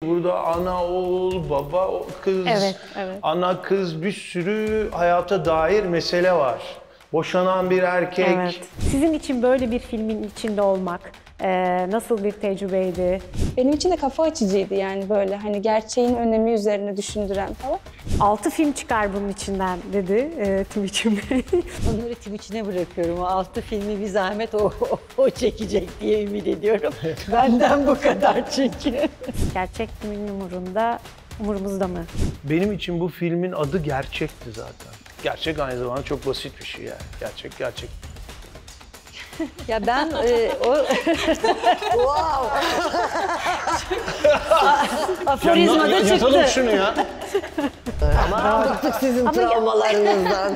Burada ana, oğul, baba, kız, Evet. ana, kız bir sürü hayata dair mesele var. Boşanan bir erkek. Evet. Sizin için böyle bir filmin içinde olmak nasıl bir tecrübeydi? Benim için de kafa açıcıydı yani böyle hani gerçeğin önemi üzerine düşündüren falan. 6 film çıkar bunun içinden dedi Timuçin Bey. Onları Timuçin'e bırakıyorum. O 6 filmi bir zahmet o çekecek diye ümit ediyorum. Benden bu kadar çünkü. Gerçek kimin umurumuzda mı? Benim için bu filmin adı gerçekti zaten. Gerçek aynı zamanda çok basit bir şey yani. Gerçek. Ya ben o... Wow! Aforizma da çıktı. Yatalım şunu ya. Ama bıktık sizin travmalarınızdan.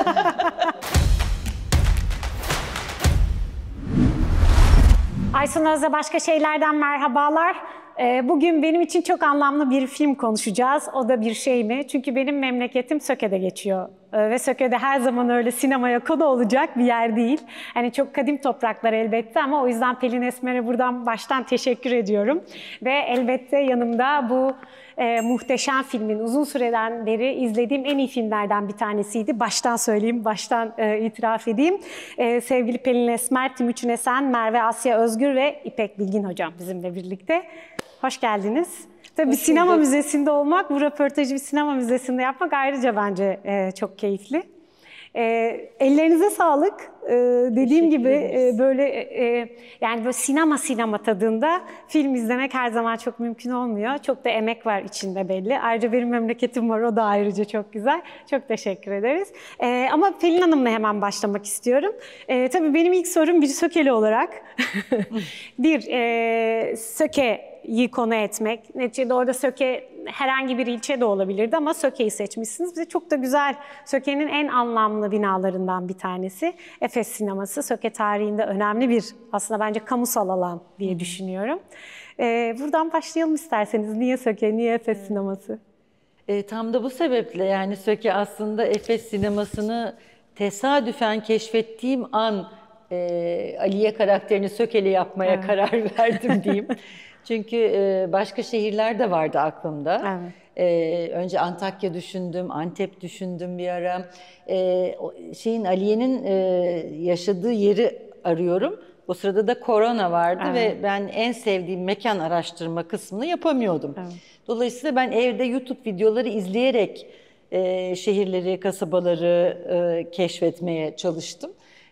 Aysun Öz'le Başka Şeylerden merhabalar. Bugün benim için çok anlamlı bir film konuşacağız. O da Bir Şey Mi? Çünkü benim memleketim Söke'de geçiyor. Ve Söke'de her zaman öyle sinemaya konu olacak bir yer değil. Hani çok kadim topraklar elbette ama o yüzden Pelin Esmer'e buradan baştan teşekkür ediyorum. Ve elbette yanımda bu muhteşem filmin uzun süreden beri izlediğim en iyi filmlerden bir tanesiydi. Baştan söyleyeyim, baştan itiraf edeyim. Sevgili Pelin Esmer, Timuçin Esen, Merve Asya Özgür ve İpek Bilgin hocam bizimle birlikte. Hoş geldiniz. Tabii sinema müzesinde olmak, bu röportajı bir sinema müzesinde yapmak ayrıca bence çok keyifli. Ellerinize sağlık. Dediğim gibi böyle yani böyle sinema tadında film izlemek her zaman çok mümkün olmuyor. Çok da emek var içinde belli. Ayrıca benim memleketim var, o da ayrıca çok güzel. Çok teşekkür ederiz. Ama Pelin Hanım'la hemen başlamak istiyorum. Tabii benim ilk sorum bir Sökeli olarak. Söke'yi konu etmek. Neticede orada Söke herhangi bir ilçe de olabilirdi ama Söke'yi seçmişsiniz. Bize çok da güzel, Söke'nin en anlamlı binalarından bir tanesi. Efes Sineması, Söke tarihinde önemli bir aslında bence kamusal alan diye düşünüyorum. Buradan başlayalım isterseniz. Niye Söke, niye Efes Sineması? Tam da bu sebeple yani Söke aslında Efes sinemasını tesadüfen keşfettiğim an Aliye karakterini Sökeli yapmaya karar verdim diyeyim. Çünkü başka şehirler de vardı aklımda. Evet. Önce Antakya düşündüm, Antep düşündüm bir ara. Aliye'nin yaşadığı yeri arıyorum. O sırada da korona vardı ve ben en sevdiğim mekan araştırma kısmını yapamıyordum. Evet. Dolayısıyla ben evde YouTube videoları izleyerek şehirleri, kasabaları keşfetmeye çalıştım.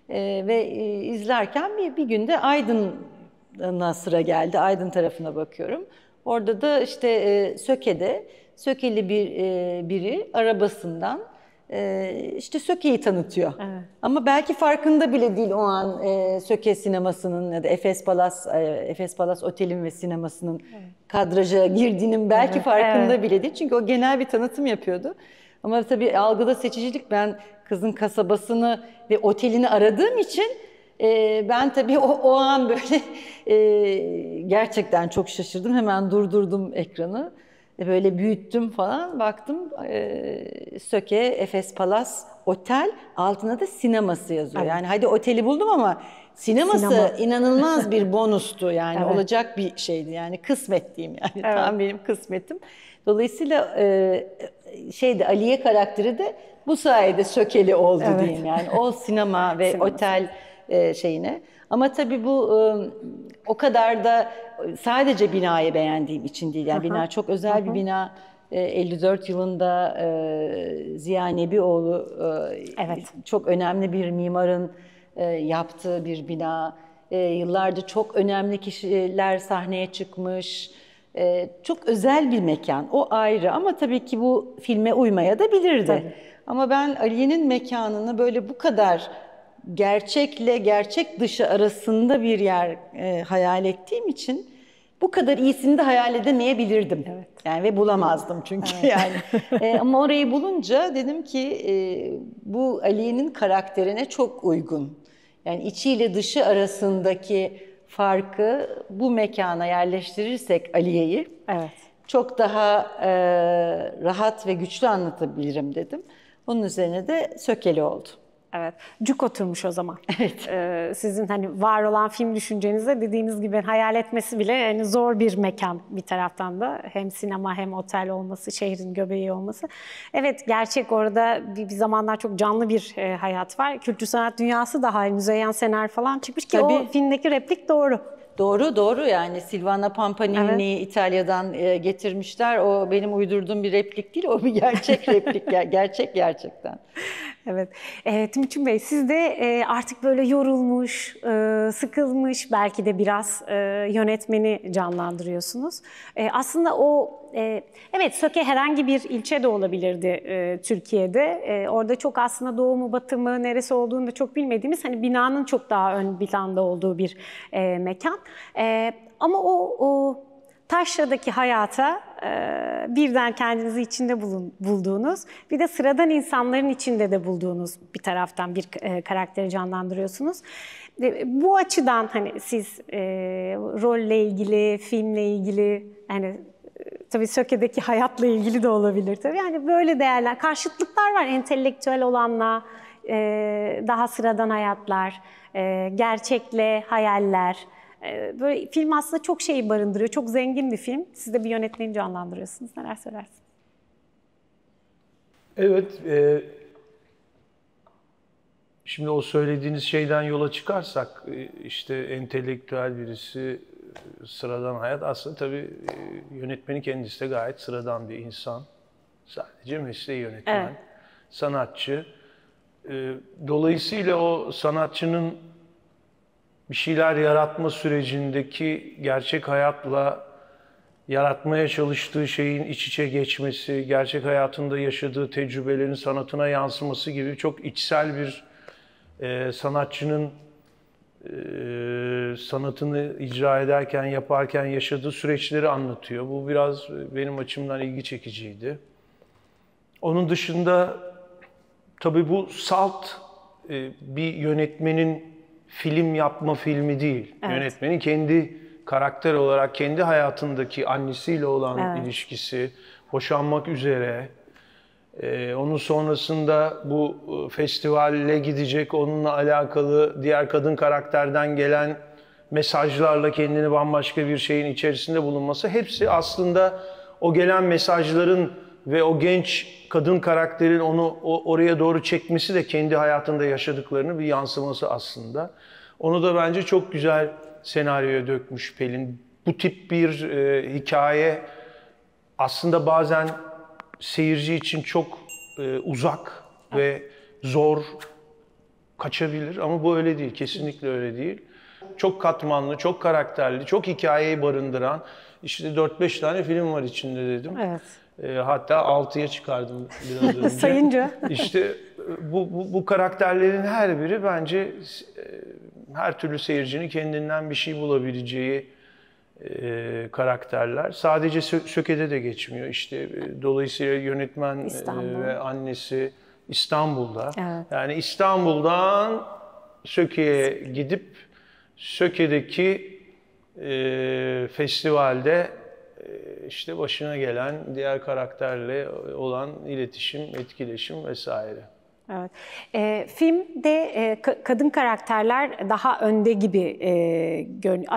Ve izlerken bir günde Aydın'a sıra geldi. Aydın tarafına bakıyorum. Orada da işte Söke'de Sökeli biri arabasından işte Söke'yi tanıtıyor. Evet. Ama belki farkında bile değil o an Söke sinemasının ya da Efes Palas Otel'in ve sinemasının kadraja girdiğinin belki farkında bile değil. Çünkü o genel bir tanıtım yapıyordu. Ama tabii algıda seçicilik, ben kızın kasabasını ve otelini aradığım için ben tabii o an böyle gerçekten çok şaşırdım. Hemen durdurdum ekranı. Böyle büyüttüm falan. Baktım Söke, Efes Palas Otel, altına da sineması yazıyor. Evet. Yani hadi oteli buldum ama sineması inanılmaz bir bonustu. Yani olacak bir şeydi. Yani kısmet diyeyim yani. Tam benim kısmetim. Dolayısıyla Aliye karakteri de bu sayede Sökeli oldu diyeyim yani. O sinema ve otel şeyine. Ama tabii bu o kadar da sadece binayı beğendiğim için değil. Yani bina çok özel bir bina. 54 yılında Ziya Nebioğlu çok önemli bir mimarın yaptığı bir bina. Yıllarca çok önemli kişiler sahneye çıkmış. Çok özel bir mekan. O ayrı ama tabii ki bu filme uymaya da bilirdi. Tabii. Ama ben Aliye'nin mekanını böyle bu kadar gerçekle gerçek dışı arasında bir yer hayal ettiğim için bu kadar iyisini de hayal edemeyebilirdim. Evet. Yani ve bulamazdım çünkü yani. Ama orayı bulunca dedim ki bu Aliye'nin karakterine çok uygun. Yani içiyle dışı arasındaki farkı bu mekana yerleştirirsek Aliye'yi çok daha rahat ve güçlü anlatabilirim dedim. Bunun üzerine de Sökeli oldu. Evet. Cuk oturmuş o zaman. Evet. Sizin hani var olan film düşüncenizde dediğiniz gibi hayal etmesi bile yani zor bir mekan bir taraftan da. Hem sinema hem otel olması, şehrin göbeği olması. Evet, gerçek orada bir zamanlar çok canlı bir hayat var. Kültür sanat dünyası da Müzeyyen Senar falan çıkmış ki Tabii. o filmdeki replik doğru. Doğru yani Silvana Pampanini İtalya'dan getirmişler. O benim uydurduğum bir replik değil, o bir gerçek replik, gerçek gerçekten. Evet. Timuçin Bey, siz de artık böyle yorulmuş, sıkılmış belki de biraz yönetmeni canlandırıyorsunuz. Aslında evet, Söke herhangi bir ilçe de olabilirdi Türkiye'de. Orada çok aslında doğu mu batı mı neresi olduğunu da çok bilmediğimiz hani binanın çok daha ön planda olduğu bir mekan. Ama o taşradaki hayata birden kendinizi içinde bulduğunuz, bir de sıradan insanların içinde de bulduğunuz bir taraftan bir karakteri canlandırıyorsunuz. Bu açıdan hani siz rolle ilgili, filmle ilgili, yani tabii Söke'deki hayatla ilgili de olabilir tabii. Yani böyle karşıtlıklar var entelektüel olanla, daha sıradan hayatlar, gerçekle hayaller. Böyle film aslında çok şeyi barındırıyor. Çok zengin bir film. Siz de bir yönetmeni canlandırıyorsunuz. Neler söylersiniz? Evet, şimdi o söylediğiniz şeyden yola çıkarsak, işte entelektüel birisi, sıradan hayat, aslında tabii yönetmeni kendisi de gayet sıradan bir insan. Sadece mesleği yönetmen, Evet. sanatçı. Dolayısıyla o sanatçının bir şeyler yaratma sürecindeki gerçek hayatla yaratmaya çalıştığı şeyin iç içe geçmesi, gerçek hayatında yaşadığı tecrübelerin sanatına yansıması gibi çok içsel bir sanatçının sanatını icra ederken, yaparken yaşadığı süreçleri anlatıyor. Bu biraz benim açımdan ilgi çekiciydi. Onun dışında tabii bu salt bir yönetmenin film yapma filmi değil. Evet. Yönetmenin kendi karakter olarak kendi hayatındaki annesiyle olan ilişkisi, boşanmak üzere, onun sonrasında bu festivale gidecek, onunla alakalı diğer kadın karakterden gelen mesajlarla kendini bambaşka bir şeyin içerisinde bulunması, hepsi aslında o gelen mesajların ve o genç kadın karakterin onu oraya doğru çekmesi de kendi hayatında yaşadıklarını bir yansıması aslında. Onu da bence çok güzel senaryoya dökmüş Pelin. Bu tip bir hikaye aslında bazen seyirci için çok uzak ve zor kaçabilir ama bu öyle değil, kesinlikle öyle değil. Çok katmanlı, çok karakterli, çok hikayeyi barındıran, işte 4-5 tane film var içinde dedim. Evet. Hatta 6'ya çıkardım biraz önce. Sayınca. İşte bu karakterlerin her biri bence her türlü seyircinin kendinden bir şey bulabileceği karakterler. Sadece Söke'de de geçmiyor. İşte dolayısıyla yönetmen ve annesi İstanbul'da. Evet. Yani İstanbul'dan Söke'ye gidip Söke'deki festivalde işte başına gelen diğer karakterle olan iletişim, etkileşim vesaire. Evet. Filmde kadın karakterler daha önde gibi görünüyor.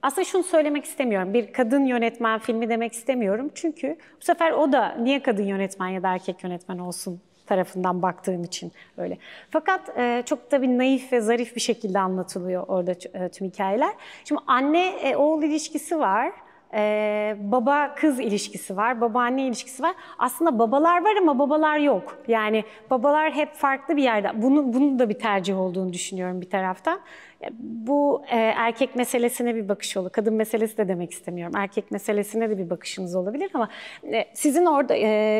Aslında şunu söylemek istemiyorum. Bir kadın yönetmen filmi demek istemiyorum. Çünkü bu sefer o da niye kadın yönetmen ya da erkek yönetmen olsun tarafından baktığım için öyle. Fakat çok tabii naif ve zarif bir şekilde anlatılıyor orada tüm hikayeler. Şimdi anne-oğul ilişkisi var. Baba-kız ilişkisi var, baba-anne ilişkisi var. Aslında babalar var ama babalar yok. Yani babalar hep farklı bir yerde. Bunun da bir tercih olduğunu düşünüyorum bir taraftan. Bu erkek meselesine bir bakış olur. Kadın meselesi de demek istemiyorum. Erkek meselesine de bir bakışınız olabilir ama sizin orada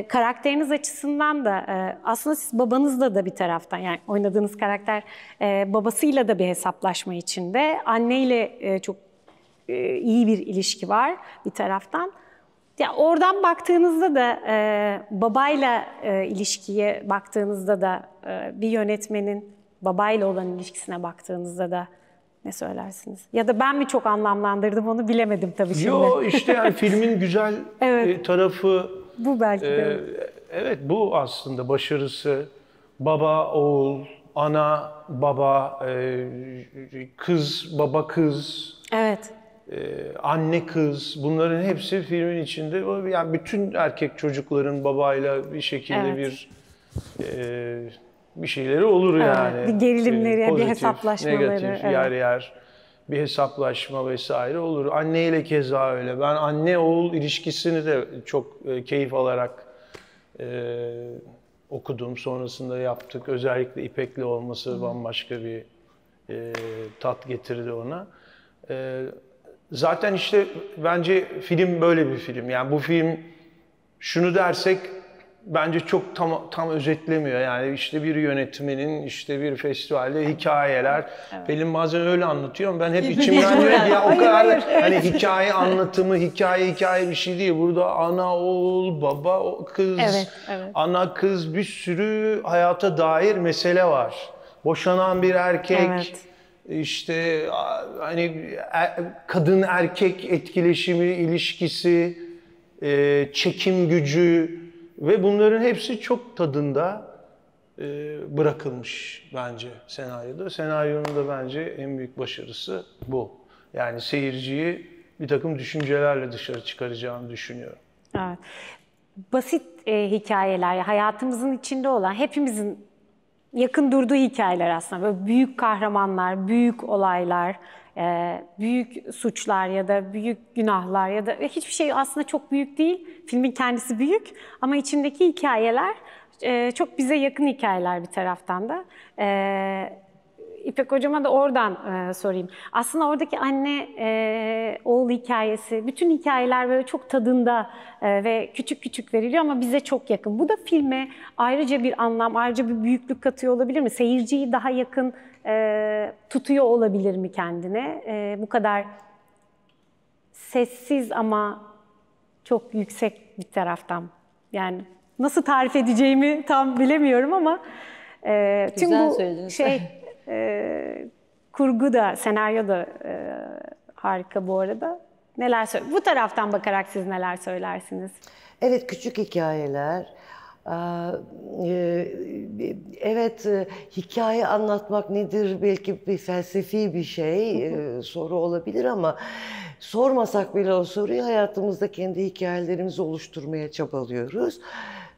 karakteriniz açısından da aslında siz babanızla da bir taraftan, yani oynadığınız karakter babasıyla da bir hesaplaşma içinde. Anneyle çok iyi bir ilişki var bir taraftan. Ya oradan baktığınızda da babayla ilişkiye baktığınızda da bir yönetmenin babayla olan ilişkisine baktığınızda da ne söylersiniz? Ya da ben mi çok anlamlandırdım onu bilemedim tabii şimdi. Yo işte yani filmin güzel Evet. tarafı Bu belki de. evet bu aslında başarısı. Baba, oğul, ana, baba, kız, baba, kız, Evet. anne, kız, bunların hepsi filmin içinde. Yani bütün erkek çocukların babayla bir şekilde Evet. bir şeyleri olur yani. Bir gerilimleri, bir Pozitif, hesaplaşmaları. negatif, yer yer bir hesaplaşma vesaire olur. Anneyle keza öyle. Ben anne-oğul ilişkisini de çok keyif alarak okudum. Sonrasında yaptık. Özellikle İpek'le olması bambaşka bir tat getirdi ona. Zaten işte bence film böyle bir film. Yani bu film şunu dersek bence çok tam özetlemiyor. Yani işte bir yönetmenin işte bir festivalde hikayeler. Pelin bazen öyle anlatıyor ama ben hep içimden diyor ki ya o kadar hani hikaye anlatımı, hikaye bir şey değil. Burada ana, oğul, baba, kız, ana, kız, bir sürü hayata dair mesele var. Boşanan bir erkek, işte hani kadın erkek etkileşimi, ilişkisi, çekim gücü ve bunların hepsi çok tadında bırakılmış bence senaryoda. Senaryonun da bence en büyük başarısı bu. Yani seyirciyi bir takım düşüncelerle dışarı çıkaracağını düşünüyorum. Evet. Basit hikayeler, hayatımızın içinde olan, hepimizin yakın durduğu hikayeler aslında. Böyle büyük kahramanlar, büyük olaylar, büyük suçlar ya da büyük günahlar ya da hiçbir şey aslında çok büyük değil. Filmin kendisi büyük ama içindeki hikayeler çok bize yakın hikayeler bir taraftan da. İpek Hocama da oradan sorayım. Aslında oradaki anne oğul hikayesi, bütün hikayeler böyle çok tadında ve küçük küçük veriliyor ama bize çok yakın. Bu da filme ayrıca bir anlam, ayrıca bir büyüklük katıyor olabilir mi? Seyirciyi daha yakın tutuyor olabilir mi kendine? Bu kadar sessiz ama çok yüksek bir taraftan. Yani nasıl tarif edeceğimi tam bilemiyorum ama tüm bu şey kurgu da, senaryo da harika bu arada. Neler bu taraftan bakarak siz neler söylersiniz? Evet, küçük hikayeler. Evet, hikaye anlatmak nedir? Belki bir felsefi bir şey, soru olabilir ama sormasak bile o soruyu hayatımızda kendi hikayelerimizi oluşturmaya çabalıyoruz.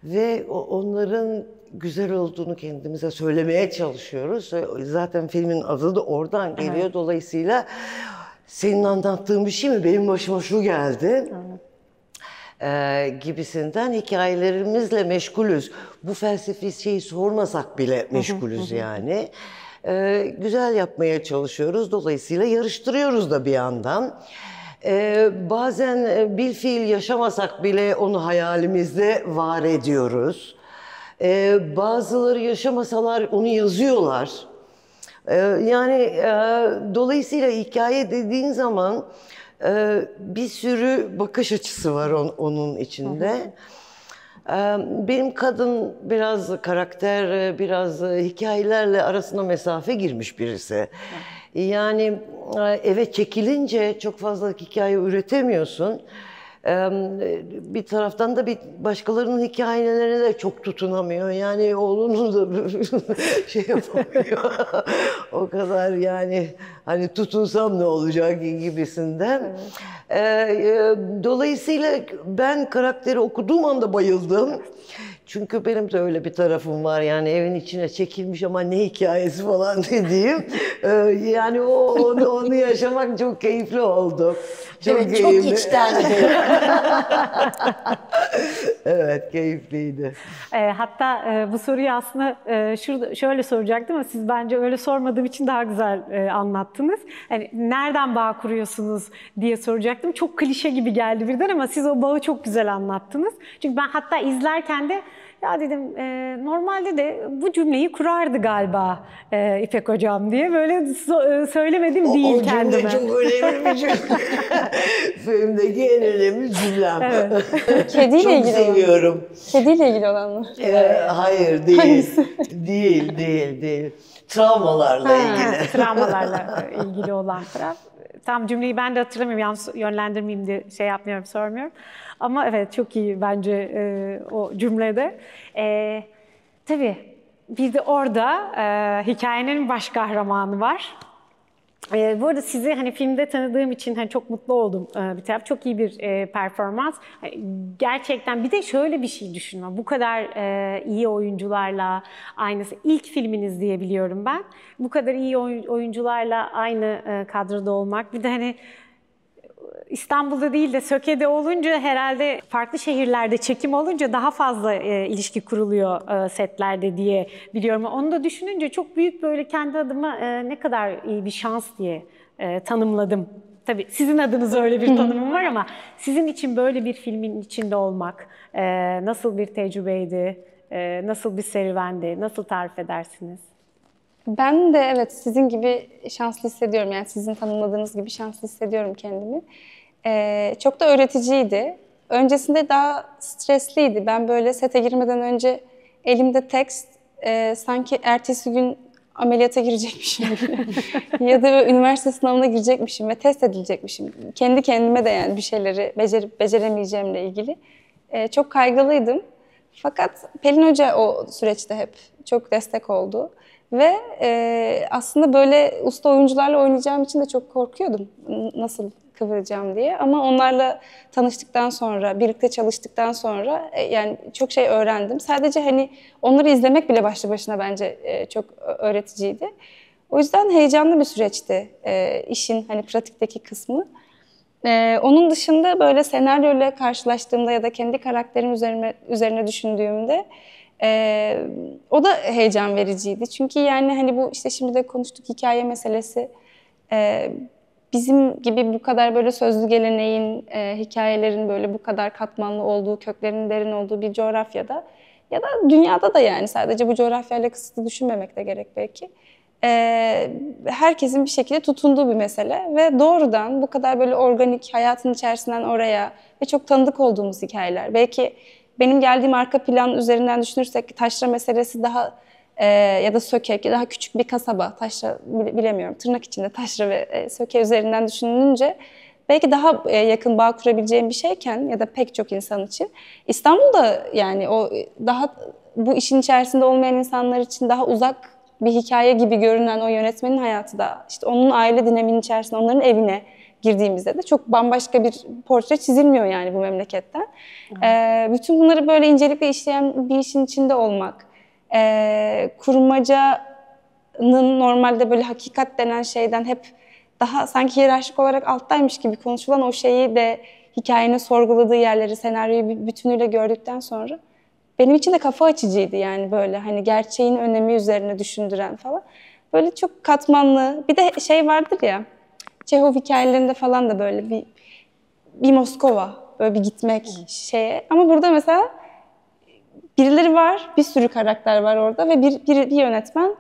Ve onların güzel olduğunu kendimize söylemeye çalışıyoruz. Zaten filmin adı da oradan geliyor. Evet. Dolayısıyla senin anlattığın bir şey mi? Benim başıma şu geldi. Gibisinden hikayelerimizle meşgulüz. Bu felsefi şeyi sormasak bile meşgulüz yani. Güzel yapmaya çalışıyoruz. Dolayısıyla yarıştırıyoruz da bir yandan. Bazen bilfiil yaşamasak bile onu hayalimizde var ediyoruz. Bazıları yaşamasalar onu yazıyorlar. Yani dolayısıyla hikaye dediğin zaman bir sürü bakış açısı var onun içinde. Benim kadın biraz karakter, biraz hikayelerle arasına mesafe girmiş birisi. Yani eve çekilince çok fazla hikaye üretemiyorsun. Bir taraftan da bir başkalarının hikayelerine de çok tutunamıyor. Yani oğlunun da şey yapamıyor. O kadar yani hani tutunsam ne olacak gibisinden. Dolayısıyla ben karakteri okuduğum anda bayıldım. Çünkü benim de öyle bir tarafım var yani evin içine çekilmiş ama ne hikayesi falan dediğim. Yani onu yaşamak çok keyifli oldu. Çok evet, keyifli. çok içten. Evet, keyifliydi. Hatta bu soruyu aslında şöyle soracaktım ama siz bence öyle sormadığım için daha güzel anlattınız. Yani nereden bağ kuruyorsunuz diye soracaktım. Çok klişe gibi geldi birden ama siz o bağı çok güzel anlattınız. Çünkü ben hatta izlerken de ya dedim normalde de bu cümleyi kurardı galiba İpek Hocam diye böyle söylemedim değil kendime. O cümle çok önemli bir cümle. Filmdeki en önemli cümlem. Evet. Kediyle çok ilgili seviyorum. Kediyle ilgili olan mı? Hayır değil. Değil. Travmalarla ilgili. Travmalarla ilgili olan taraf. Tam cümleyi ben de hatırlamıyorum, yanlış yönlendirmeyeyim diye şey yapmıyorum, sormuyorum. Ama evet çok iyi bence o cümlede. Tabii Bir de orada hikayenin baş kahramanı var. Bu arada sizi hani filmde tanıdığım için hani çok mutlu oldum bir taraf. Çok iyi bir performans. Gerçekten bir de şöyle bir şey düşünme. Bu kadar iyi oyuncularla aynısı. İlk filminiz diye biliyorum ben. Bu kadar iyi oyuncularla aynı kadroda olmak. Bir de hani İstanbul'da değil de Söke'de olunca herhalde farklı şehirlerde çekim olunca daha fazla ilişki kuruluyor setlerde diye biliyorum. Onu da düşününce çok büyük böyle kendi adıma ne kadar iyi bir şans diye tanımladım. Tabii sizin adınız öyle bir tanımım var ama sizin için böyle bir filmin içinde olmak nasıl bir tecrübeydi, nasıl bir serüvendi, nasıl tarif edersiniz? Ben de evet sizin gibi şanslı hissediyorum. Yani sizin tanımladığınız gibi şanslı hissediyorum kendimi. Çok da öğreticiydi. Öncesinde daha stresliydi. Ben böyle sete girmeden önce elimde tekst sanki ertesi gün ameliyata girecekmişim ya da üniversite sınavına girecekmişim ve test edilecekmişim. Kendi kendime de yani bir şeyleri becerip beceremeyeceğimle ilgili çok kaygılıydım. Fakat Pelin Hoca o süreçte hep çok destek oldu. Ve aslında böyle usta oyuncularla oynayacağım için de çok korkuyordum nasıl kıvıracağım diye. Ama onlarla tanıştıktan sonra, birlikte çalıştıktan sonra yani çok şey öğrendim. Sadece hani onları izlemek bile başlı başına bence çok öğreticiydi. O yüzden heyecanlı bir süreçti işin hani pratikteki kısmı. Onun dışında böyle senaryoyla karşılaştığımda ya da kendi karakterim üzerine düşündüğümde o da heyecan vericiydi. Çünkü yani hani bu işte şimdi de konuştuk hikaye meselesi. Bizim gibi bu kadar böyle sözlü geleneğin, hikayelerin böyle bu kadar katmanlı olduğu, köklerinin derin olduğu bir coğrafyada ya da dünyada da yani sadece bu coğrafyayla kısıtlı düşünmemek de gerek belki. Herkesin bir şekilde tutunduğu bir mesele ve doğrudan bu kadar böyle organik hayatın içerisinden oraya ve çok tanıdık olduğumuz hikayeler. Belki benim geldiğim arka plan üzerinden düşünürsek Taşra meselesi daha ya da Söke daha küçük bir kasaba. Taşra bilemiyorum tırnak içinde Taşra ve Söke üzerinden düşününce belki daha yakın bağ kurabileceğim bir şeyken ya da pek çok insan için İstanbul'da yani o daha bu işin içerisinde olmayan insanlar için daha uzak bir hikaye gibi görünen o yönetmenin hayatı da işte onun aile dinaminin içerisinde onların evine girdiğimizde de çok bambaşka bir portre çizilmiyor yani bu memleketten. Bütün bunları böyle incelikle işleyen bir işin içinde olmak, kurmacanın normalde böyle hakikat denen şeyden hep daha sanki hiyerarşik olarak alttaymış gibi konuşulan o şeyi de hikayenin sorguladığı yerleri, senaryoyu bütünüyle gördükten sonra benim için de kafa açıcıydı yani böyle hani gerçeğin önemi üzerine düşündüren falan. Böyle çok katmanlı. Bir de şey vardır ya, Çehov hikayelerinde falan da böyle bir Moskova, böyle bir gitmek şeye. Ama burada mesela birileri var, bir sürü karakter var orada ve bir yönetmen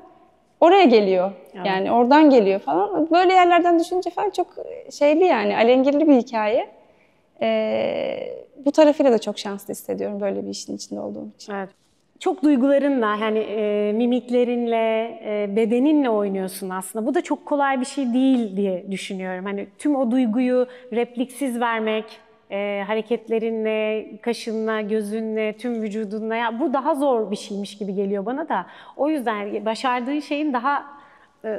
oraya geliyor. Evet. Yani oradan geliyor falan. Böyle yerlerden düşününce falan çok şeyli yani, alengirli bir hikaye. Bu tarafıyla da çok şanslı hissediyorum böyle bir işin içinde olduğum için. Evet. Çok duygularınla, yani mimiklerinle, bedeninle oynuyorsun aslında. Bu da çok kolay bir şey değil diye düşünüyorum. Hani tüm o duyguyu repliksiz vermek, hareketlerinle, kaşınla, gözünle, tüm vücudunla, ya bu daha zor bir şeymiş gibi geliyor bana da. O yüzden başardığın şeyin daha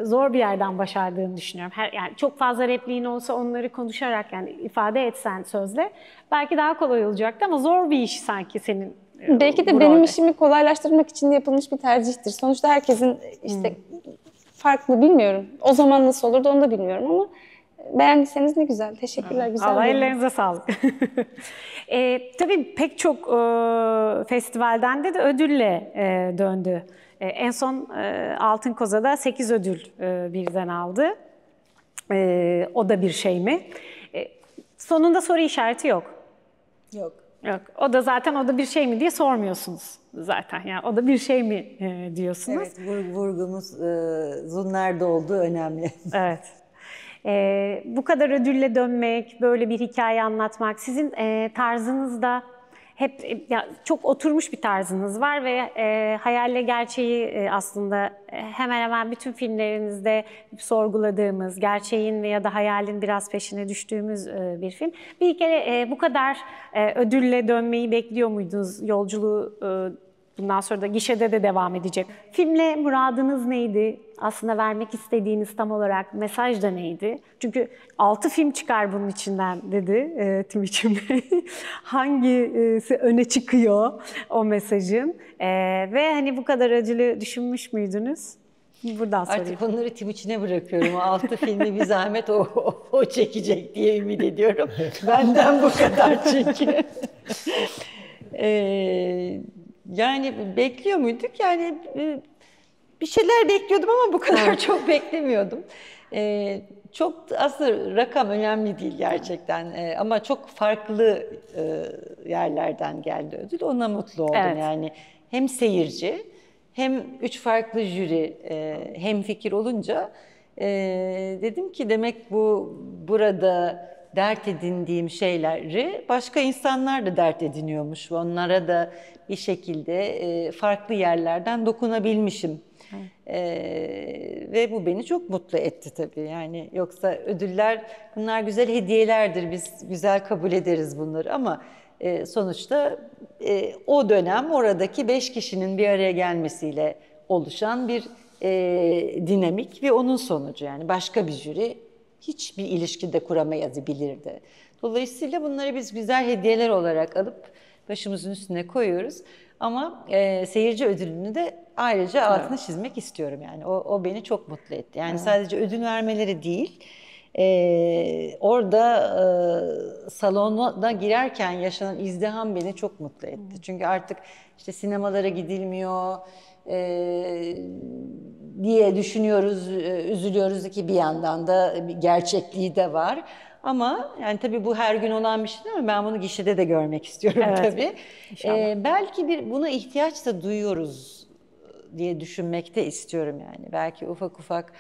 zor bir yerden başardığını düşünüyorum. Yani çok fazla repliğin olsa onları konuşarak yani ifade etsen sözle belki daha kolay olacaktı ama zor bir iş sanki senin. Belki de benim işimi kolaylaştırmak için yapılmış bir tercihtir. Sonuçta herkesin işte farklı, bilmiyorum. O zaman nasıl olurdu onu da bilmiyorum ama beğendiyseniz ne güzel. Teşekkürler. Güzel. Allah ellerinize sağlık. Tabii pek çok festivalden de ödülle döndü. En son Altın Koza'da 8 ödül birden aldı. O da bir şey mi? Sonunda soru işareti yok. Yok. Yok. O da bir şey mi diye sormuyorsunuz zaten. Yani o da bir şey mi diyorsunuz. Evet, vurgumuzun nerede olduğu önemli. Evet. Bu kadar ödülle dönmek, böyle bir hikaye anlatmak, sizin tarzınızda hep ya, çok oturmuş bir tarzınız var ve hayalle gerçeği aslında hemen hemen bütün filmlerinizde sorguladığımız, gerçeğin ya da hayalin biraz peşine düştüğümüz bir film. Bir kere bu kadar ödülle dönmeyi bekliyor muydunuz? Yolculuğu Bundan sonra da gişede de devam edecek. Filmle muradınız neydi? Aslında vermek istediğiniz tam olarak mesaj da neydi? Çünkü 6 film çıkar bunun içinden dedi Timuçin Bey. Hangisi öne çıkıyor o mesajın? Ve hani bu kadar acılı düşünmüş müydünüz? Buradan sorayım. Artık onları Timuçin'e bırakıyorum. O 6 filmi bir zahmet o çekecek diye ümit ediyorum. Benden bu kadar çünkü. Yani bekliyor muyduk? Yani bir şeyler bekliyordum ama bu kadar çok beklemiyordum. Çok aslında rakam önemli değil gerçekten ama çok farklı yerlerden geldi ödül. Ona mutlu oldum yani. Hem seyirci hem 3 farklı jüri hemfikir olunca dedim ki demek burada dert edindiğim şeyleri başka insanlar da dert ediniyormuş. Onlara da bir şekilde farklı yerlerden dokunabilmişim. Ve bu beni çok mutlu etti tabii. Yani yoksa ödüller, bunlar güzel hediyelerdir. Biz güzel kabul ederiz bunları ama sonuçta o dönem oradaki 5 kişinin bir araya gelmesiyle oluşan bir dinamik ve onun sonucu. Yani başka bir jüri hiçbir ilişki de kuramayabilirdi. Dolayısıyla bunları biz güzel hediyeler olarak alıp başımızın üstüne koyuyoruz. Ama seyirci ödülünü de ayrıca altını çizmek istiyorum yani. O beni çok mutlu etti. Yani sadece ödül vermeleri değil, orada salona girerken yaşanan izdiham beni çok mutlu etti. Çünkü artık işte sinemalara gidilmiyor diye düşünüyoruz, üzülüyoruz ki bir yandan da bir gerçekliği de var. Ama yani tabii bu her gün olan bir şey değil mi? Ben bunu gişede de görmek istiyorum tabii. Belki buna ihtiyaç da duyuyoruz diye düşünmekte istiyorum yani. Belki ufak ufak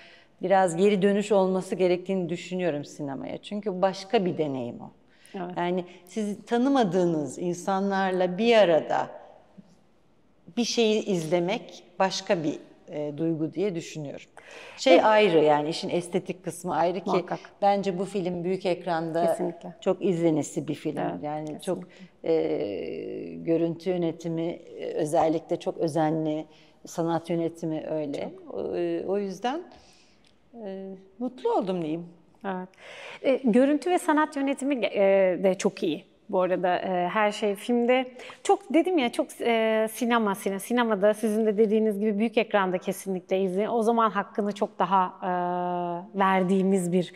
biraz geri dönüş olması gerektiğini düşünüyorum sinemaya. Çünkü başka bir deneyim o. Evet. Yani siz tanımadığınız insanlarla bir arada bir şeyi izlemek başka bir duygu diye düşünüyorum. Ayrı yani işin estetik kısmı ayrı ki muhakkak. Bence bu film büyük ekranda kesinlikle çok izlenesi bir film. Evet, yani kesinlikle. Çok görüntü yönetimi özellikle çok özenli, sanat yönetimi öyle. O yüzden mutlu oldum diyeyim. Evet. Görüntü ve sanat yönetimi de çok iyi. Bu arada her şey filmde çok dedim ya çok sinemada sizin de dediğiniz gibi büyük ekranda kesinlikle izleyin. O zaman hakkını çok daha verdiğimiz bir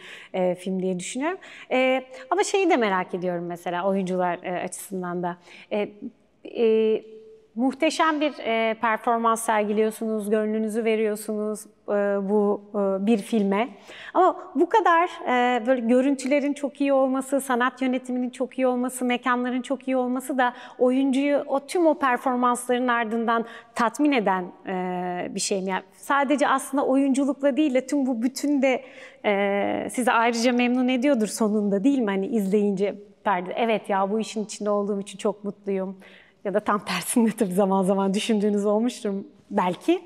film diye düşünüyorum. Ama şeyi de merak ediyorum mesela oyuncular açısından da. Muhteşem bir performans sergiliyorsunuz, gönlünüzü veriyorsunuz bu bir filme. Ama bu kadar böyle görüntülerin çok iyi olması, sanat yönetiminin çok iyi olması, mekanların çok iyi olması da oyuncuyu tüm o performansların ardından tatmin eden bir şey mi? Yani sadece aslında oyunculukla değil de tüm bu bütün de sizi ayrıca memnun ediyordur sonunda değil mi? Hani izleyince evet ya bu işin içinde olduğum için çok mutluyum. Ya da tam tersinde tabii zaman zaman düşündüğünüz olmuştur belki.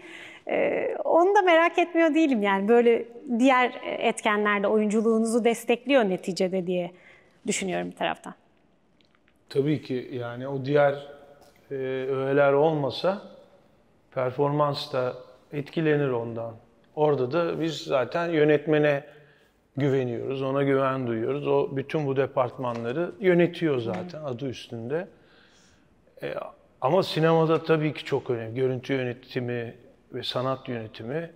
Onu da merak etmiyor değilim yani böyle diğer etkenlerde oyunculuğunuzu destekliyor neticede diye düşünüyorum bir taraftan. Tabii ki yani o diğer öğeler olmasa performans da etkilenir ondan. Orada da biz zaten yönetmene güveniyoruz, ona güven duyuyoruz. O bütün bu departmanları yönetiyor zaten adı üstünde. Ama sinemada tabii ki çok önemli. Görüntü yönetimi ve sanat yönetimi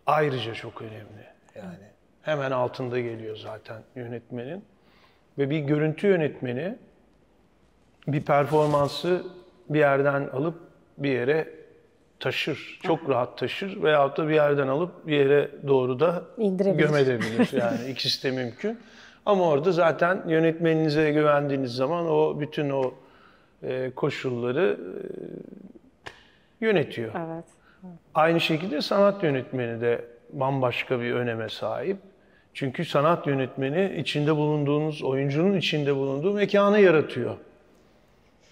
ayrıca çok önemli. Yani hemen altında geliyor zaten yönetmenin. Ve bir görüntü yönetmeni bir performansı bir yerden alıp bir yere taşır. Çok rahat taşır veyahut da bir yerden alıp bir yere doğru da gömebilir. Yani ikisi de mümkün. Ama orada zaten yönetmeninize güvendiğiniz zaman o bütün o koşulları yönetiyor. Evet. Aynı şekilde sanat yönetmeni de bambaşka bir öneme sahip. Çünkü sanat yönetmeni içinde bulunduğunuz, oyuncunun içinde bulunduğu mekanı yaratıyor.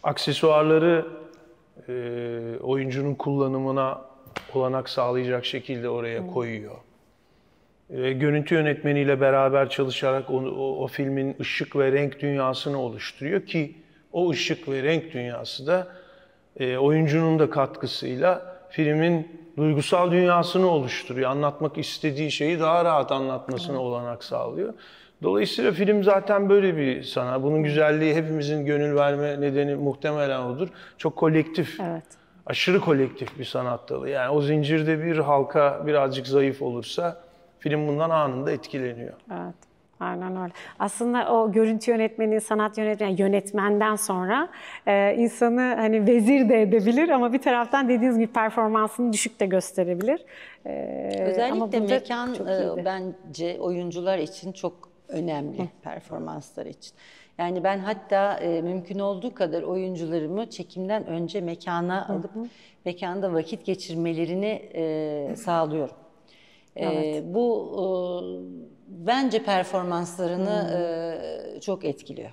Aksesuarları oyuncunun kullanımına olanak sağlayacak şekilde oraya koyuyor. Görüntü yönetmeniyle beraber çalışarak o filmin ışık ve renk dünyasını oluşturuyor ki o ışık ve renk dünyası da oyuncunun da katkısıyla filmin duygusal dünyasını oluşturuyor. Anlatmak istediği şeyi daha rahat anlatmasına olanak sağlıyor. Dolayısıyla film zaten böyle bir sanat. Bunun güzelliği, hepimizin gönül verme nedeni muhtemelen odur. Çok kolektif, aşırı kolektif bir sanat dalı. Yani o zincirde bir halka birazcık zayıf olursa film bundan anında etkileniyor. Evet. Aynen öyle. Aslında o görüntü yönetmeni, sanat yönetmeni, yönetmenden sonra insanı hani vezir de edebilir ama bir taraftan dediğiniz gibi performansını düşük de gösterebilir. Özellikle mekan bence oyuncular için çok önemli, performanslar için. Yani ben hatta mümkün olduğu kadar oyuncularımı çekimden önce mekana alıp mekanda vakit geçirmelerini sağlıyorum. Bu bence performanslarını çok etkiliyor.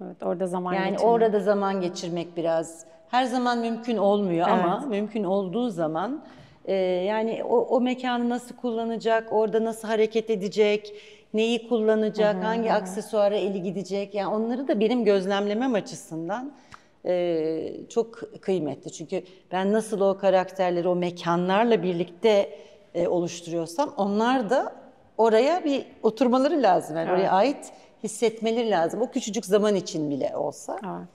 Evet, orada zaman yani geçirmek. orada zaman geçirmek biraz her zaman mümkün olmuyor ama mümkün olduğu zaman yani o mekanı nasıl kullanacak, orada nasıl hareket edecek, neyi kullanacak, hangi aksesuara eli gidecek, yani onları da benim gözlemlemem açısından çok kıymetli. Çünkü ben nasıl o karakterleri o mekanlarla birlikte oluşturuyorsam onlar da oraya bir oturmaları lazım. Yani oraya ait hissetmeleri lazım. O küçücük zaman için bile olsa. Evet.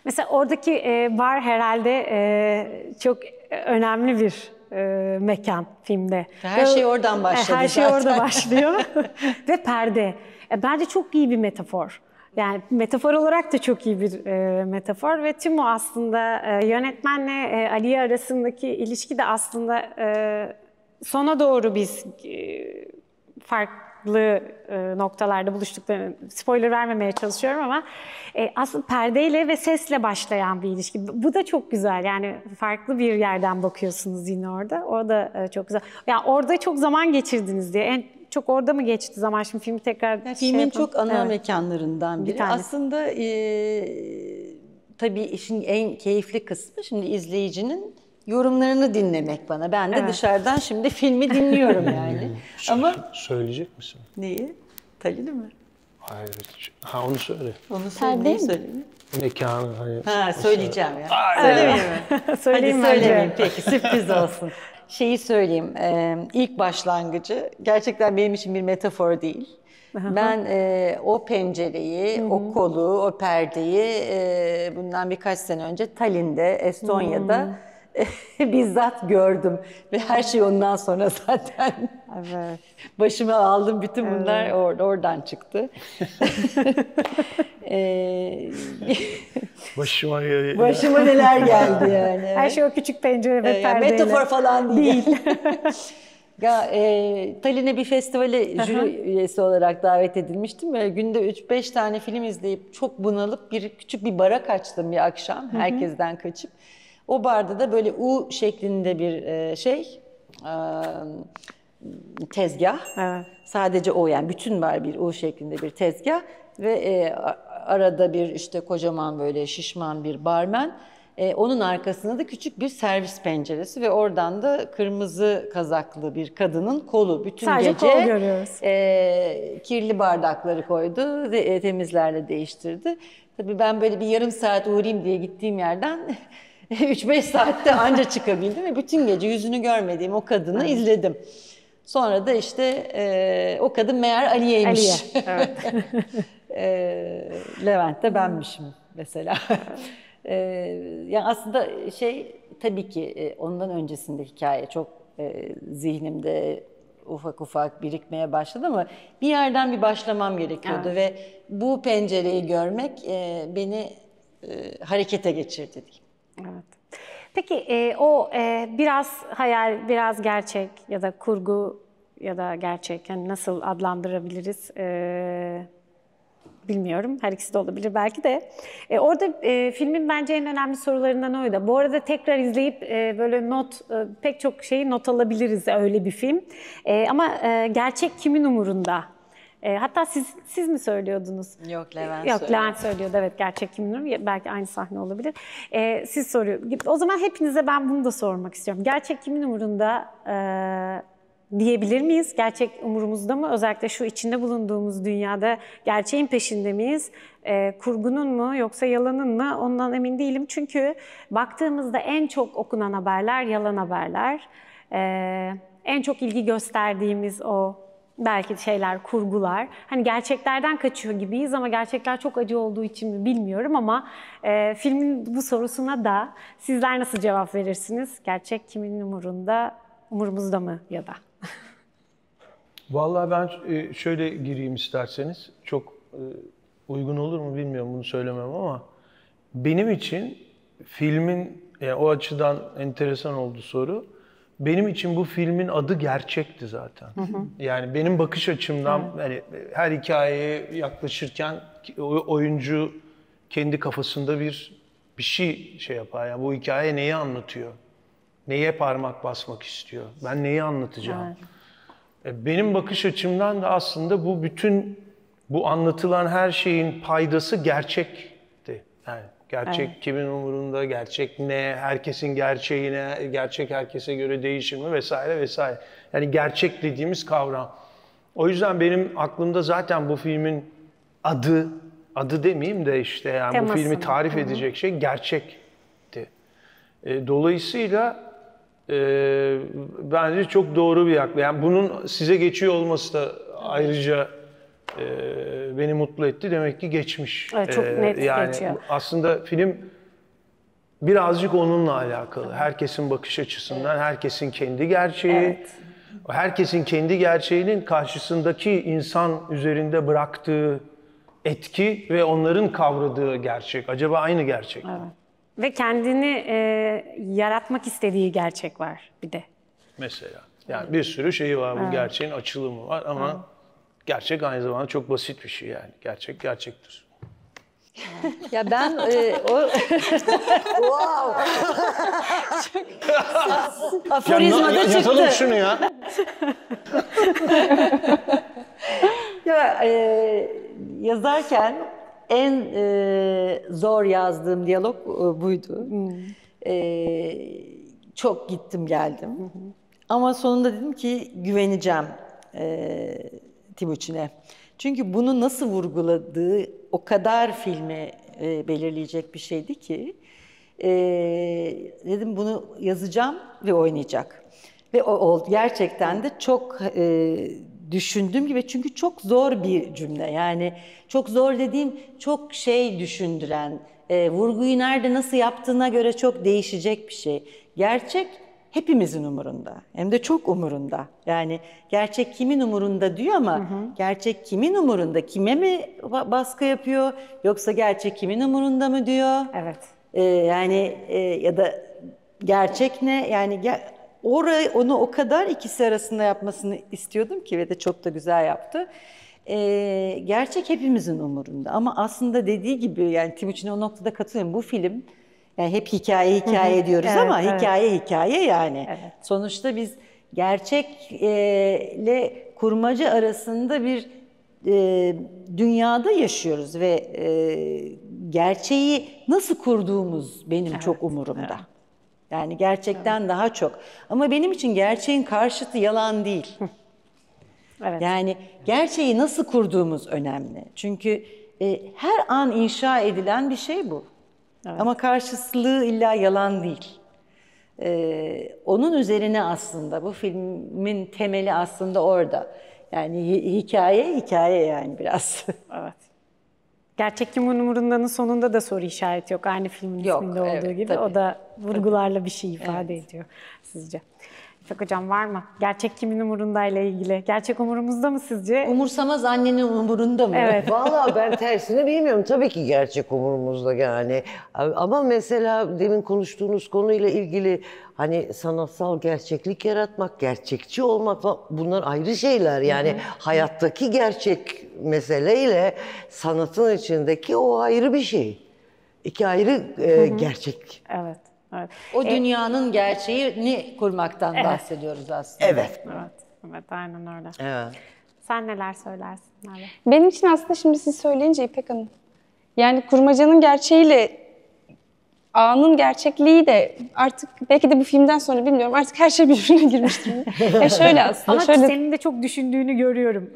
Mesela oradaki bar herhalde çok önemli bir mekan filmde. Her şey oradan başladı Her şey zaten. orada başlıyor. Ve perde. Bence çok iyi bir metafor. Yani metafor olarak da çok iyi bir metafor ve tüm o aslında yönetmenle Aliye arasındaki ilişki de aslında sona doğru biz farklı noktalarda buluştuklarını, spoiler vermemeye çalışıyorum ama aslında perdeyle ve sesle başlayan bir ilişki. Bu da çok güzel. Yani farklı bir yerden bakıyorsunuz yine orada. O da çok güzel. Yani orada çok zaman geçirdiniz diye. En çok orada mı geçti zaman? Şimdi filmi tekrar filmin çok ana mekanlarından biri. tanesi. Aslında tabii işin en keyifli kısmı şimdi izleyicinin yorumlarını dinlemek bana. Ben de dışarıdan şimdi filmi dinliyorum yani. Ama Söyleyecek misin? neyi? Talin'i mi? Hayır. Ha, onu söyle. Onu söyle. Söyleyeyim. Mekanı. Hani, Ha, söyleyeceğim ya. Söylemeyeyim mi? Söyleyeyim Hadi bence. söylemeyeyim. Peki, sürpriz olsun. Şeyi söyleyeyim. İlk başlangıcı gerçekten benim için bir metafor değil. Ben o pencereyi, o kolu, o perdeyi bundan birkaç sene önce Tallinn'de, Estonya'da bizzat gördüm. Ve her şey ondan sonra zaten başıma aldım. Bütün bunlar oradan çıktı. Başıma neler geldi yani. Her şey o küçük pencere ve perdeyle. Metafor falan değil. Ya Tallinn'e bir festivale jüri üyesi olarak davet edilmiştim. Günde 3-5 tane film izleyip çok bunalıp küçük bir bara kaçtım bir akşam. Herkesten kaçıp. O barda da böyle U şeklinde bir tezgah. Evet. Sadece o, yani bütün bar bir U şeklinde bir tezgah ve arada bir işte kocaman böyle şişman bir barmen. Onun arkasında da küçük bir servis penceresi ve oradan da kırmızı kazaklı bir kadının kolu. Bütün sadece gece kol görüyoruz. Kirli bardakları koydu ve temizlerle değiştirdi. Tabii ben böyle bir yarım saat uğrayayım diye gittiğim yerden 3-5 saatte anca çıkabildim ve bütün gece yüzünü görmediğim o kadını izledim. Sonra da işte o kadın meğer Aliye'ymiş. Aliye, evet. Levent de benmişim mesela. Yani aslında tabii ki ondan öncesinde hikaye çok zihnimde ufak ufak birikmeye başladı ama bir yerden bir başlamam gerekiyordu ve bu pencereyi görmek beni harekete geçirdi diyeyim. Evet. Peki o biraz hayal, biraz gerçek ya da kurgu ya da gerçek, yani nasıl adlandırabiliriz bilmiyorum. Her ikisi de olabilir belki de. Orada filmin bence en önemli sorularından oydu. Bu arada tekrar izleyip böyle pek çok şeyi not alabiliriz, öyle bir film. Ama gerçek kimin umurunda? Hatta siz mi söylüyordunuz? Yok, Levent Yok, söylüyordu. Levent söylüyordu. Evet, gerçek kimin umurunda? Belki aynı sahne olabilir. Siz soruyor. O zaman hepinize ben bunu da sormak istiyorum. Gerçek kimin umurunda diyebilir miyiz? Gerçek umurumuzda mı? Özellikle şu içinde bulunduğumuz dünyada gerçeğin peşinde miyiz? Kurgunun mu yoksa yalanın mı? Ondan emin değilim. Çünkü baktığımızda en çok okunan haberler yalan haberler. En çok ilgi gösterdiğimiz o belki şeyler, kurgular. Hani gerçeklerden kaçıyor gibiyiz ama gerçekler çok acı olduğu için mi bilmiyorum ama filmin bu sorusuna da sizler nasıl cevap verirsiniz? Gerçek kimin umurunda, umurumuzda mı ya da? Vallahi ben şöyle gireyim isterseniz. Çok uygun olur mu bilmiyorum bunu söylemem ama benim için filmin, yani o açıdan enteresan oldu soru. Benim için bu filmin adı gerçekti zaten. Yani benim bakış açımdan yani her hikayeye yaklaşırken oyuncu kendi kafasında bir şey yapar. Yani bu hikaye neyi anlatıyor? Neye parmak basmak istiyor? Ben neyi anlatacağım? Benim bakış açımdan da aslında bu anlatılan her şeyin paydası gerçekti. Yani gerçek kimin umurunda, gerçek ne, herkesin gerçeği ne, gerçek herkese göre değişir mi vesaire vesaire. Yani gerçek dediğimiz kavram. O yüzden benim aklımda zaten bu filmin adı demeyeyim de işte yani teması, bu filmi tarif edecek şey gerçekti. Dolayısıyla bence çok doğru bir yaklaşım. Yani bunun size geçiyor olması da ayrıca beni mutlu etti. Demek ki geçmiş. Evet, çok net yani geçiyor. Aslında film birazcık onunla alakalı. Herkesin bakış açısından, herkesin kendi gerçeği. Evet. Herkesin kendi gerçeğinin karşısındaki insan üzerinde bıraktığı etki ve onların kavradığı gerçek. Acaba aynı gerçek mi? Evet. Ve kendini yaratmak istediği gerçek var bir de. Mesela. Yani bir sürü şeyi var. Bu gerçeğin açılımı var ama gerçek aynı zamanda çok basit bir şey yani. Gerçek gerçektir. Ya ben o aforizma da çıktı. Yazalım şunu ya. Ya yazarken en zor yazdığım diyalog buydu. Çok gittim geldim. Ama sonunda dedim ki güveneceğim Timuçin'e. Çünkü bunu nasıl vurguladığı o kadar filmi belirleyecek bir şeydi ki dedim bunu yazacağım ve oynayacak. Ve o oldu. Gerçekten de çok düşündüğüm gibi çünkü çok zor bir cümle. Yani çok zor dediğim çok şey düşündüren, vurguyu nerede nasıl yaptığına göre çok değişecek bir şey. Gerçek hepimizin umurunda. Hem de çok umurunda. Yani gerçek kimin umurunda diyor ama gerçek kimin umurunda? Kime mi baskı yapıyor? Yoksa gerçek kimin umurunda mı diyor? Evet. Yani ya da gerçek ne? Yani onu o kadar ikisi arasında yapmasını istiyordum ki ve de çok da güzel yaptı. Gerçek hepimizin umurunda ama aslında dediği gibi yani Timuçin'e o noktada katılıyorum. Bu film yani hep hikaye diyoruz evet, ama evet. hikaye yani. Evet. Sonuçta biz gerçekle kurmaca arasında bir dünyada yaşıyoruz ve gerçeği nasıl kurduğumuz benim çok umurumda. Evet. Yani gerçekten daha çok. Ama benim için gerçeğin karşıtı yalan değil. Evet. Yani gerçeği nasıl kurduğumuz önemli. Çünkü her an inşa edilen bir şey bu. Evet. Ama karşılığı illa yalan değil. Onun üzerine aslında bu filmin temeli aslında orada. Yani hikaye yani biraz. Evet. Gerçek kimin umurundanın sonunda da soru işareti yok. Aynı filmin isminde olduğu gibi. Tabii. O da vurgularla bir şey ifade ediyor sizce. İpek Hocam var mı? Gerçek kimin umurundayla ilgili. Gerçek umurumuzda mı sizce? Umursamaz annenin umurunda mı? Evet. Vallahi ben tersini bilmiyorum. Tabii ki gerçek umurumuzda yani. Ama mesela demin konuştuğunuz konuyla ilgili hani sanatsal gerçeklik yaratmak, gerçekçi olmak bunlar ayrı şeyler. Yani hayattaki gerçek meseleyle sanatın içindeki o ayrı bir şey. İki ayrı gerçek. Evet. Evet. O dünyanın gerçeğini kurmaktan bahsediyoruz aslında. Evet. Evet, aynen öyle. Evet. Sen neler söylersin Merve? Benim için aslında şimdi siz söyleyince İpek Hanım, yani kurmacanın gerçeğiyle anın gerçekliği de artık belki de bu filmden sonra bilmiyorum artık her şey birbirine girmiştir. Ya şöyle aslında. Ama şöyle, senin de çok düşündüğünü görüyorum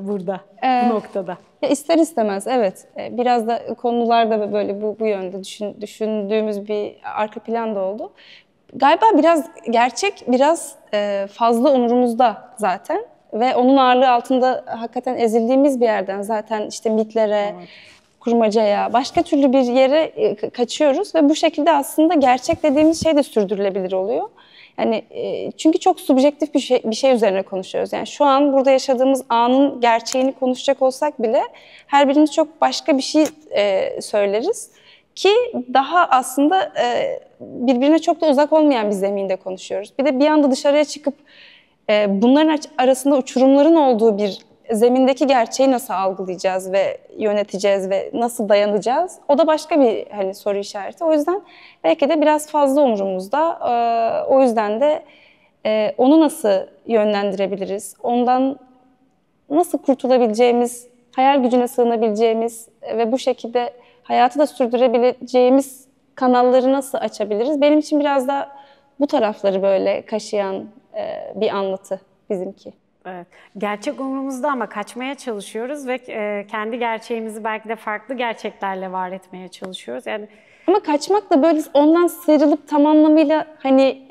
burada, bu noktada. ya ister istemez evet. Biraz da konularda böyle bu yönde düşündüğümüz bir arka plan da oldu. Galiba biraz gerçek, biraz fazla umurumuzda zaten. Ve onun ağırlığı altında hakikaten ezildiğimiz bir yerden zaten işte mitlere, kurmacaya, başka türlü bir yere kaçıyoruz ve bu şekilde aslında gerçek dediğimiz şey de sürdürülebilir oluyor. Yani çünkü çok subjektif bir şey üzerine konuşuyoruz. Yani şu an burada yaşadığımız anın gerçeğini konuşacak olsak bile her birimiz çok başka bir şey söyleriz ki daha aslında birbirine çok da uzak olmayan bir zeminde konuşuyoruz. Bir de bir anda dışarıya çıkıp bunların arasında uçurumların olduğu bir zemindeki gerçeği nasıl algılayacağız ve yöneteceğiz ve nasıl dayanacağız? O da başka bir hani soru işareti. O yüzden belki de biraz fazla umurumuzda. O yüzden de onu nasıl yönlendirebiliriz? Ondan nasıl kurtulabileceğimiz, hayal gücüne sığınabileceğimiz ve bu şekilde hayatı da sürdürebileceğimiz kanalları nasıl açabiliriz? Benim için biraz da bu tarafları böyle kaşıyan bir anlatı bizimki. Evet. Gerçek umurumuzda ama kaçmaya çalışıyoruz ve kendi gerçeğimizi belki de farklı gerçeklerle var etmeye çalışıyoruz. Yani ama kaçmak da böyle ondan sıyrılıp tam anlamıyla hani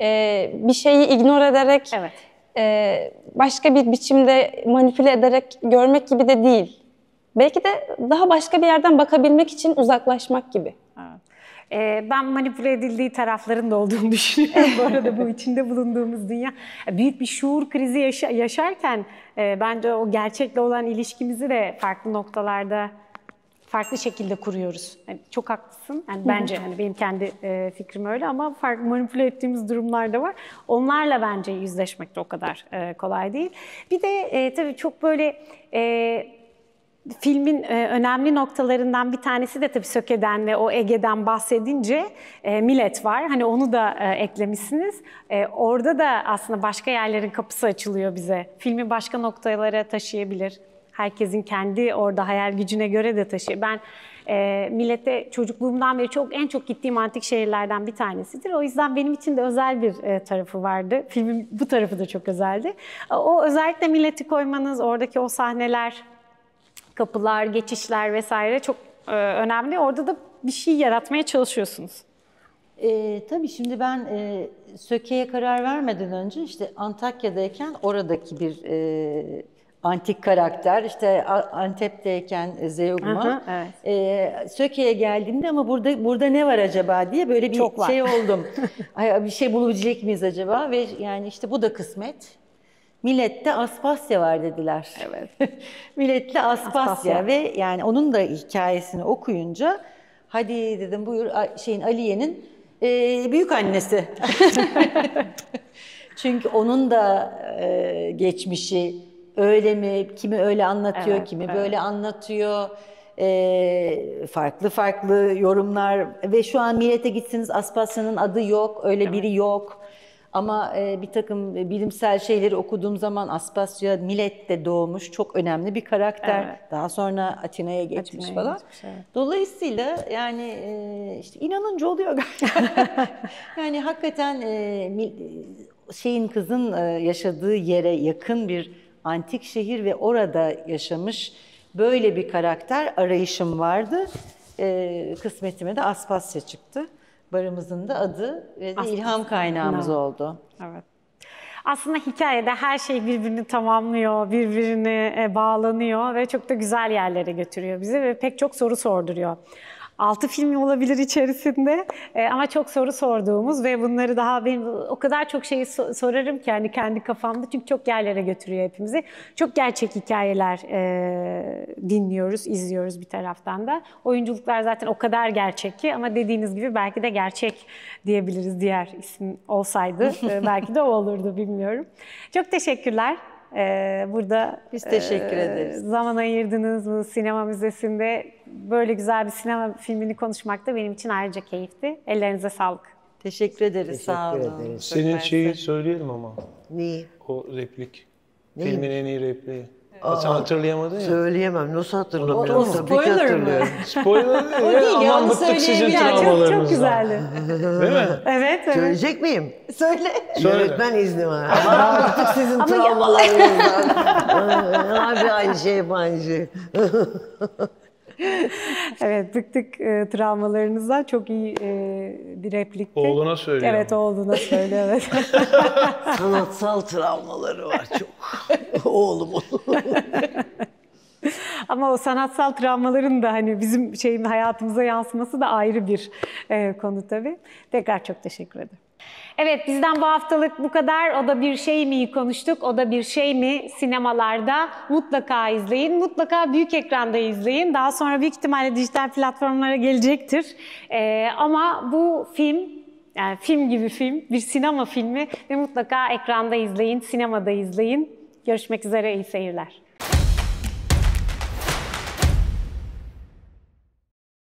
bir şeyi ignore ederek evet. Başka bir biçimde manipüle ederek görmek gibi de değil. Belki de daha başka bir yerden bakabilmek için uzaklaşmak gibi. Evet. Ben manipüle edildiği tarafların da olduğunu düşünüyorum. Bu arada bu içinde bulunduğumuz dünya. Büyük bir şuur krizi yaşarken bence o gerçekle olan ilişkimizi de farklı noktalarda farklı şekilde kuruyoruz. Yani çok haklısın. Yani bence hani benim kendi fikrim öyle ama farklı manipüle ettiğimiz durumlar da var. Onlarla bence yüzleşmek de o kadar kolay değil. Bir de tabii çok böyle filmin önemli noktalarından bir tanesi de tabii Söke'den ve o Ege'den bahsedince Millet var. Hani onu da eklemişsiniz. Orada da aslında başka yerlerin kapısı açılıyor bize. Filmi başka noktalara taşıyabilir. Herkesin kendi orada hayal gücüne göre de taşıyor. Ben Millet'te çocukluğumdan beri en çok gittiğim antik şehirlerden bir tanesidir. O yüzden benim için de özel bir tarafı vardı. Filmin bu tarafı da çok özeldi. O özellikle Millet'i koymanız, oradaki o sahneler, kapılar, geçişler vesaire çok önemli. Orada da bir şey yaratmaya çalışıyorsunuz. Tabii şimdi ben Söke'ye karar vermeden önce işte Antakya'dayken oradaki bir antik karakter, işte Antep'teyken Zeugma, evet. Söke'ye geldiğimde ama burada ne var acaba diye böyle bir şey oldum. Bir şey bulabilecek miyiz acaba ve yani işte bu da kısmet. Millet'te Aspasya var dediler. Evet. Millet'te Aspasya ve yani onun da hikayesini okuyunca hadi dedim buyur Aliye'nin büyük annesi. Çünkü onun da geçmişi öyle mi, kimi öyle anlatıyor, evet, kimi böyle anlatıyor. Farklı farklı yorumlar ve şu an Millet'e gitsiniz Aspasya'nın adı yok, öyle biri yok. Ama bir takım bilimsel şeyleri okuduğum zaman Aspasya Millet'te doğmuş çok önemli bir karakter. Evet. Daha sonra Atina'ya geçmiş falan. Geçmiş, evet. Dolayısıyla yani işte inanınca oluyor galiba. Yani hakikaten kızın yaşadığı yere yakın bir antik şehir ve orada yaşamış böyle bir karakter arayışım vardı. Kısmetime de Aspasya çıktı. Barımızın da adı ve de ilham kaynağımız oldu. Evet. Aslında hikayede her şey birbirini tamamlıyor, birbirine bağlanıyor ve çok da güzel yerlere götürüyor bizi ve pek çok soru sorduruyor. 6 film olabilir içerisinde ama çok soru sorduğumuz ve bunları daha benim o kadar çok şeyi sorarım ki yani kendi kafamda çünkü çok yerlere götürüyor hepimizi. Çok gerçek hikayeler dinliyoruz, izliyoruz bir taraftan da. Oyunculuklar zaten o kadar gerçek ki ama dediğiniz gibi belki de gerçek diyebiliriz diğer isim olsaydı. Belki de o olurdu bilmiyorum. Çok teşekkürler. Burada biz teşekkür ederiz. Zaman ayırdınız bu sinema müzesinde böyle güzel bir sinema filmini konuşmak da benim için ayrıca keyifti. Ellerinize sağlık. Teşekkür ederiz. Sağ olun. Senin şeyi söyleyelim ama. Neyi? O replik. Filmin en iyi repliği. Sen hatırlayamadın ya. Söyleyemem. Nasıl hatırlamıyorum? O Tabii ki spoiler mı? hatırlıyorum. Spoiler değil O ya. değil ya, Aman onu bıktık sizin söyleyeyim. Çok, travmalarınızdan. çok güzeldi. Değil mi? Evet, evet. Söyleyecek miyim? Söyle. Yönetmen izni var. Ama artık sizin travmalarınızdan. Abi aynı şey bence. Evet, bıktık travmalarınızdan. Çok iyi bir replikti. Oğluna söylüyor. Evet, oğluna söylüyor. Evet. Sanatsal travmaları var çok. Oğlumun. Ama o sanatsal travmaların da hani bizim hayatımıza yansıması da ayrı bir konu tabii. Tekrar çok teşekkür ederim. Evet, bizden bu haftalık bu kadar. O da bir şey mi konuştuk, o da bir şey mi sinemalarda mutlaka izleyin. Mutlaka büyük ekranda izleyin. Daha sonra büyük ihtimalle dijital platformlara gelecektir. Ama bu film, yani film gibi film, bir sinema filmi ve mutlaka ekranda izleyin, sinemada izleyin. Görüşmek üzere, iyi seyirler.